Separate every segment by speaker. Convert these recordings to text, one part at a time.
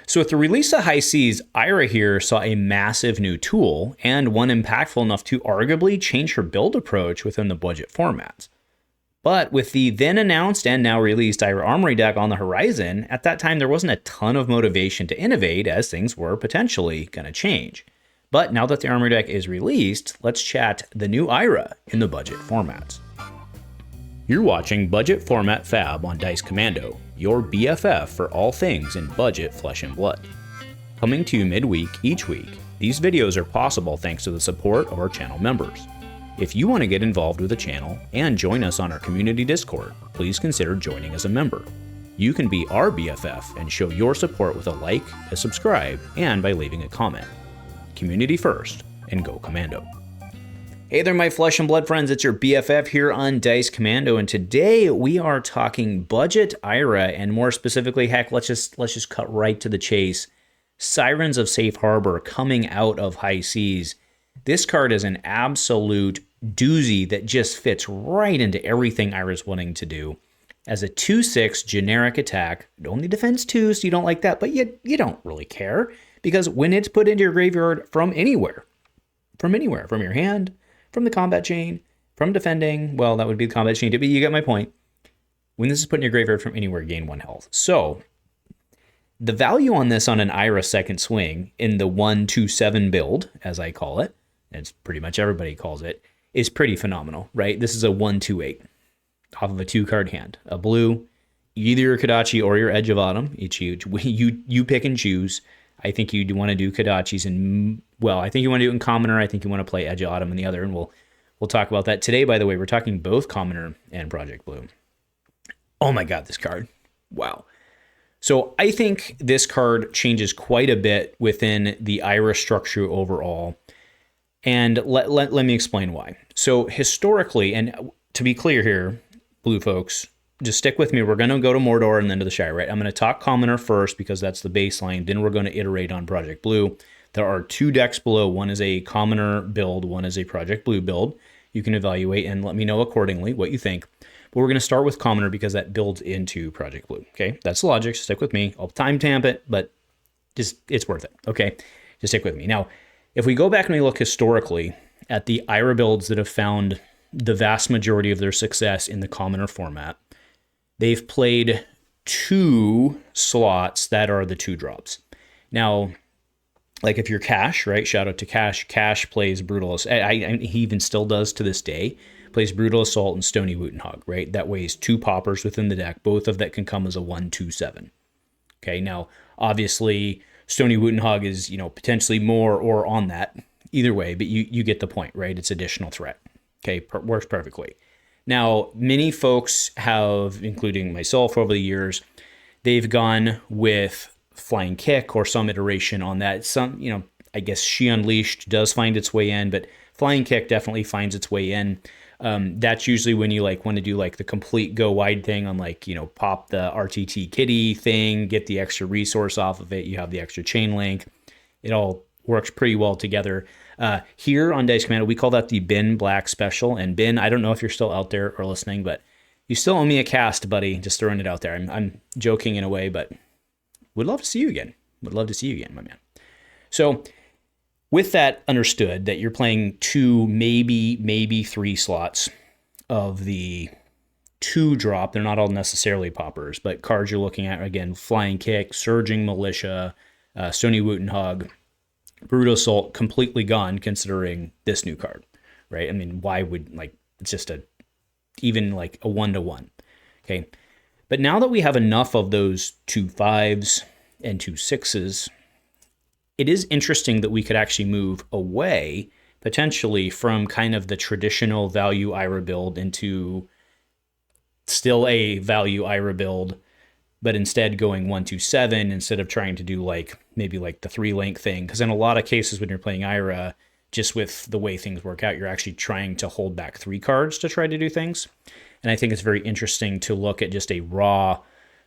Speaker 1: So with the release of High Seas, Ira here saw a massive new tool, and one impactful enough to arguably change her build approach within the budget formats. But with the then announced and now released Ira Armory deck on the horizon, at that time there wasn't a ton of motivation to innovate as things were potentially going to change. But now that the Armory deck is released, let's chat the new Ira in the budget formats. You're watching Budget Format Fab on Dice Commando, your BFF for all things in budget flesh and blood. Coming to you midweek each week, these videos are possible thanks to the support of our channel members. If you want to get involved with the channel and join us on our community Discord, please consider joining as a member. You can be our BFF and show your support with a like, a subscribe, and by leaving a comment. Community first, and go Commando. Hey there, my flesh and blood friends, it's your BFF here on Dice Commando, and today we are talking budget Ira, and more specifically, heck, let's just cut right to the chase. Sirens of Safe Harbor coming out of High Seas. This card is an absolute doozy that just fits right into everything Ira's wanting to do. As a 2/6 generic attack, it only defends 2, so you don't like that, but you don't really care, because when it's put into your graveyard from anywhere, from your hand, from the combat chain, from defending, well, that would be the combat chain, but you get my point. When this is put in your graveyard from anywhere, gain 1 health. So, the value on this on an Ira second swing in the 1/2/7 build, as I call it, it's pretty much everybody calls it, is pretty phenomenal, right? This is a 1/2/8 off of a 2-card hand. A blue, either your Kodachi or your Edge of Autumn. You pick and choose. I think you want to do Kodachis and, well, I think you want to do it in Commoner. I think you want to play Edge of Autumn in the other, and we'll talk about that. Today, by the way, we're talking both Commoner and Project Blue. Oh my god, this card. Wow. So I think this card changes quite a bit within the Ira structure overall. And let me explain why. So historically, and to be clear here, blue folks, just stick with me. We're going to go to Mordor and then to the Shire, right? I'm going to talk Commoner first because that's the baseline. Then we're going to iterate on Project Blue. There are 2 decks below. One is a Commoner build. One is a Project Blue build. You can evaluate and let me know accordingly what you think. But we're going to start with Commoner because that builds into Project Blue. Okay, that's the logic. Stick with me. I'll time tamp it, but just it's worth it. Okay, just stick with me. Now, if we go back and we look historically at the Ira builds that have found the vast majority of their success in the Commoner format, they've played 2 slots that are the 2 drops. Now, like if you're Cash, right? Shout out to Cash. Cash plays Brutal Assault. He even still does to this day. Plays Brutal Assault and Stony Wootenhog, right? That weighs 2 poppers within the deck, both of that can come as a 1/2/7. Okay, now, obviously, Stony Wootenhog is, potentially more or on that. Either way, but you get the point, right? It's additional threat. Okay, works perfectly. Now, many folks have, including myself over the years, they've gone with Flying Kick or some iteration on that. Some, I guess She Unleashed does find its way in, but Flying Kick definitely finds its way in. That's usually when you want to do the complete go wide thing on pop the RTT kitty thing, get the extra resource off of it. You have the extra chain link. It all works pretty well together. Here on Dice Commando, we call that the Ben Black Special. And Ben, I don't know if you're still out there or listening, but you still owe me a cast, buddy. Just throwing it out there. I'm joking in a way, but would love to see you again. Would love to see you again, my man. So with that understood, that you're playing 2, maybe 3 slots of the 2 drop. They're not all necessarily poppers, but cards you're looking at, again, Flying Kick, Surging Militia, Stony Wootenhog, Brutal Assault, completely gone considering this new card, right? I mean, why would, it's just even a 1-to-1, okay? But now that we have enough of those 2 5s and 2 6s, it is interesting that we could actually move away, potentially, from kind of the traditional value Ira build into still a value Ira build, but instead going 1/2/7 instead of trying to do maybe the 3-link thing. Because in a lot of cases when you're playing Ira, just with the way things work out, you're actually trying to hold back 3 cards to try to do things. And I think it's very interesting to look at just a raw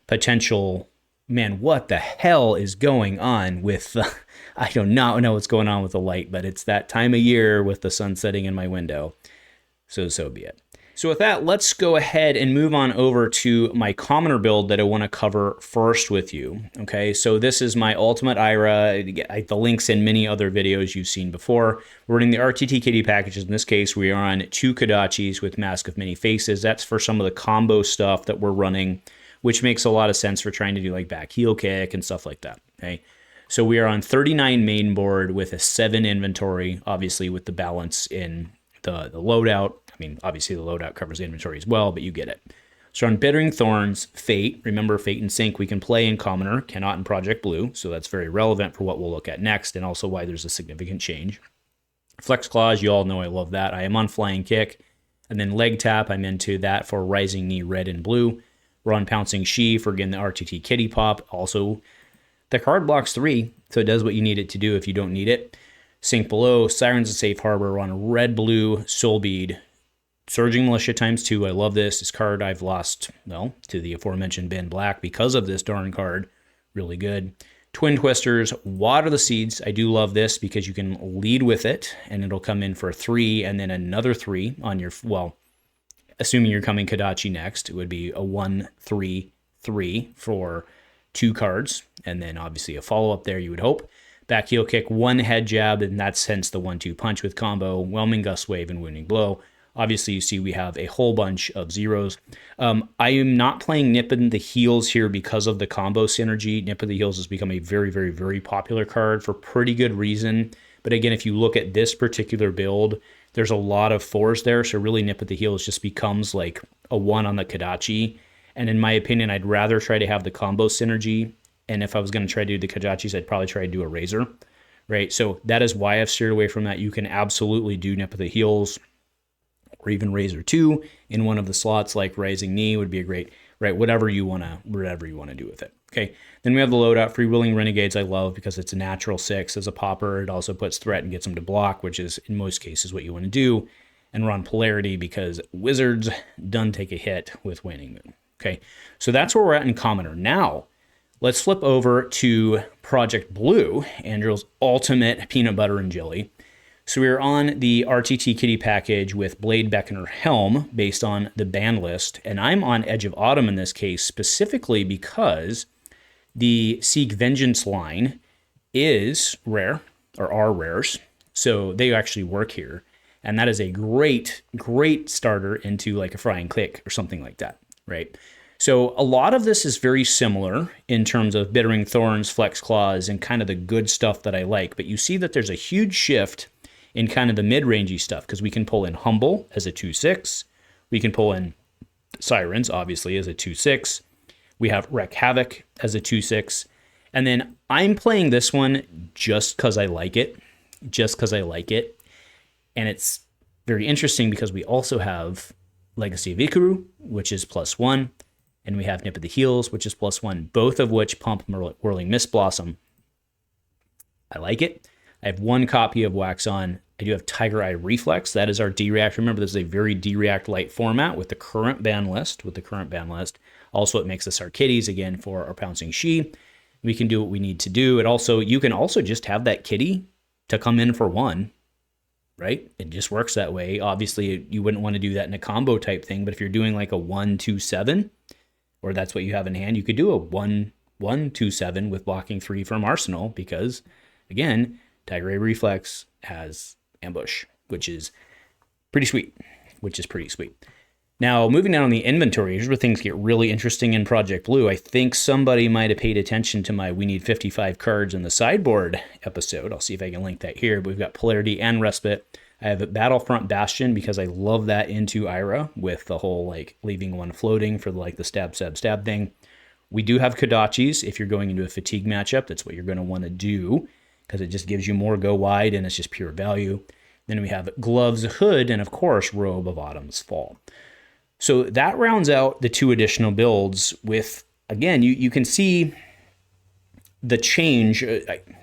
Speaker 1: potential, man, what the hell is going on with I do not know what's going on with the light, but it's that time of year with the sun setting in my window. So be it. So with that, let's go ahead and move on over to my commoner build that I want to cover first with you. Okay, so this is my ultimate Ira. The link's in many other videos you've seen before. We're running the RTT kitty packages. In this case, we are on 2 Kodachis with Mask of Many Faces. That's for some of the combo stuff that we're running, which makes a lot of sense for trying to do like back heel kick and stuff like that. Okay, so we are on 39 main board with a 7 inventory, obviously with the balance in the loadout. I mean, obviously the loadout covers the inventory as well, but you get it. So on Bittering Thorns, Fate, remember Fate and Sync we can play in Commoner, cannot in Project Blue, so that's very relevant for what we'll look at next, and also why there's a significant change. Flex Claws, you all know I love that. I am on Flying Kick, and then Leg Tap, I'm into that for Rising Knee Red and Blue. We're on Pouncing She for, again, the RTT Kitty Pop. Also, the card blocks 3, so it does what you need it to do if you don't need it. Sink Below, Sirens of Safe Harbor. We're on Red Blue Soul Bead. Surging Militia ×2. I love this. This card I've lost, well, to the aforementioned Ben Black because of this darn card. Really good. Twin Twisters, Water the Seeds. I do love this because you can lead with it, and it'll come in for a 3, and then another 3 on your, well, assuming you're coming Kodachi next, it would be a 1-3-3 for 2 cards, and then obviously a follow-up there, you would hope. Back Heel Kick, 1 Head Jab, and that's hence the 1-2 punch with combo, Whelming Gust Wave, and Wounding Blow. Obviously, you see we have a whole bunch of zeros. I am not playing Nip in the Heels here because of the combo synergy. Nip in the Heels has become a very, very, very popular card for pretty good reason. But again, if you look at this particular build, there's a lot of 4s there. So really Nip at the Heels just becomes like a 1 on the Kodachi. And in my opinion, I'd rather try to have the combo synergy. And if I was going to try to do the Kodachis, I'd probably try to do a Razor. Right? So that is why I've steered away from that. You can absolutely do Nip at the Heels, or even Razor 2 in one of the slots, like Rising Knee would be a great, right? Whatever you want to do with it. Okay. Then we have the loadout, Freewheeling Renegades. I love because it's a natural 6 as a popper. It also puts threat and gets them to block, which is in most cases what you want to do. And we're on Polarity because Wizards done take a hit with Waning Moon. Okay. So that's where we're at in Commoner. Now, let's flip over to Project Blue, Andrew's ultimate peanut butter and jelly. So we're on the RTT Kitty package with Blade Beckoner Helm based on the ban list, and I'm on Edge of Autumn in this case specifically because the Seek Vengeance line is rare, or are rares, so they actually work here, and that is a great, great starter into like a Frying Click or something like that, right? So a lot of this is very similar in terms of Bittering Thorns, Flex Claws, and kind of the good stuff that I like, but you see that there's a huge shift in kind of the mid-rangey stuff, because we can pull in Humble as a 2/6. We can pull in Sirens, obviously, as a 2/6. We have Wreak Havoc as a 2/6. And then I'm playing this one just because I like it. And it's very interesting because we also have Legacy of Ikaru, which is +1. And we have Nip at the Heels, which is +1. Both of which pump Whirling Mist Blossom. I like it. I have 1 copy of Wax On. I do have Tiger Eye Reflex. That is our D-React. Remember, this is a very D-React light format with the current ban list. Also, it makes us our kitties, again, for our Pouncing She. We can do what we need to do. You can also just have that kitty to come in for 1, right? It just works that way. Obviously, you wouldn't want to do that in a combo type thing, but if you're doing like a 1-2-7, or that's what you have in hand, you could do a 1-1-2-7 with blocking 3 from Arsenal because, again, Tiger Eye Reflex has Ambush, which is pretty sweet. Now, moving down on the inventory, here's where things get really interesting in Project Blue. I think somebody might have paid attention to my We Need 55 Cards in the Sideboard episode. I'll see if I can link that here. But we've got Polarity and Respite. I have a Battlefront Bastion because I love that into Ira with the whole like leaving 1 floating for like the stab thing. We do have Kodachis. If you're going into a fatigue matchup, that's what you're going to want to do, because it just gives you more go wide and it's just pure value. Then we have Gloves, Hood, and of course, Robe of Autumn's Fall. So that rounds out the 2 additional builds with, again, you can see the change.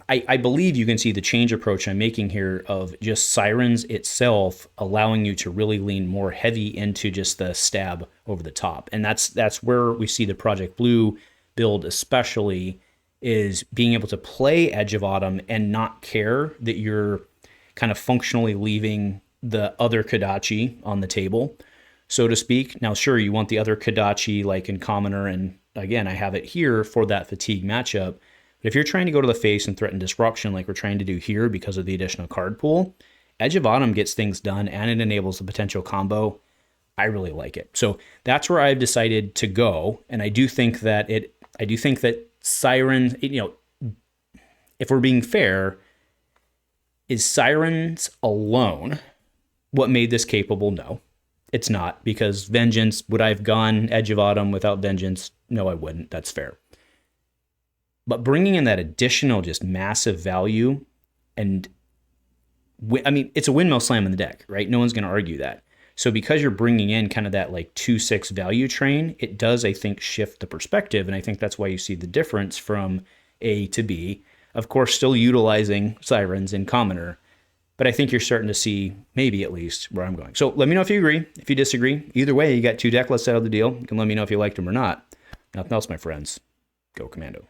Speaker 1: I believe you can see the change approach I'm making here of just Sirens itself allowing you to really lean more heavy into just the stab over the top. And that's where we see the Project Blue build especially, is being able to play Edge of Autumn and not care that you're kind of functionally leaving the other Kodachi on the table. so to speak. Now, sure, you want the other Kodachi like in Commoner, and again, I have it here for that fatigue matchup. But if you're trying to go to the face and threaten disruption like we're trying to do here because of the additional card pool, Edge of Autumn gets things done and it enables the potential combo. I really like it. So that's where I've decided to go. And I do think that Siren, if we're being fair, is Sirens alone what made this capable? No, it's not, because Vengeance, would I have gone Edge of Autumn without Vengeance? No, I wouldn't. That's fair. But bringing in that additional just massive value, and I mean, it's a windmill slam in the deck, right? No one's going to argue that. So because you're bringing in kind of that like 2/6 value train, it does, I think, shift the perspective. And I think that's why you see the difference from A to B. Of course, still utilizing Sirens in Commoner, but I think you're starting to see maybe at least where I'm going. So let me know if you agree, if you disagree. Either way, you got 2 deck lists out of the deal. You can let me know if you liked them or not. Nothing else, my friends. Go Commando.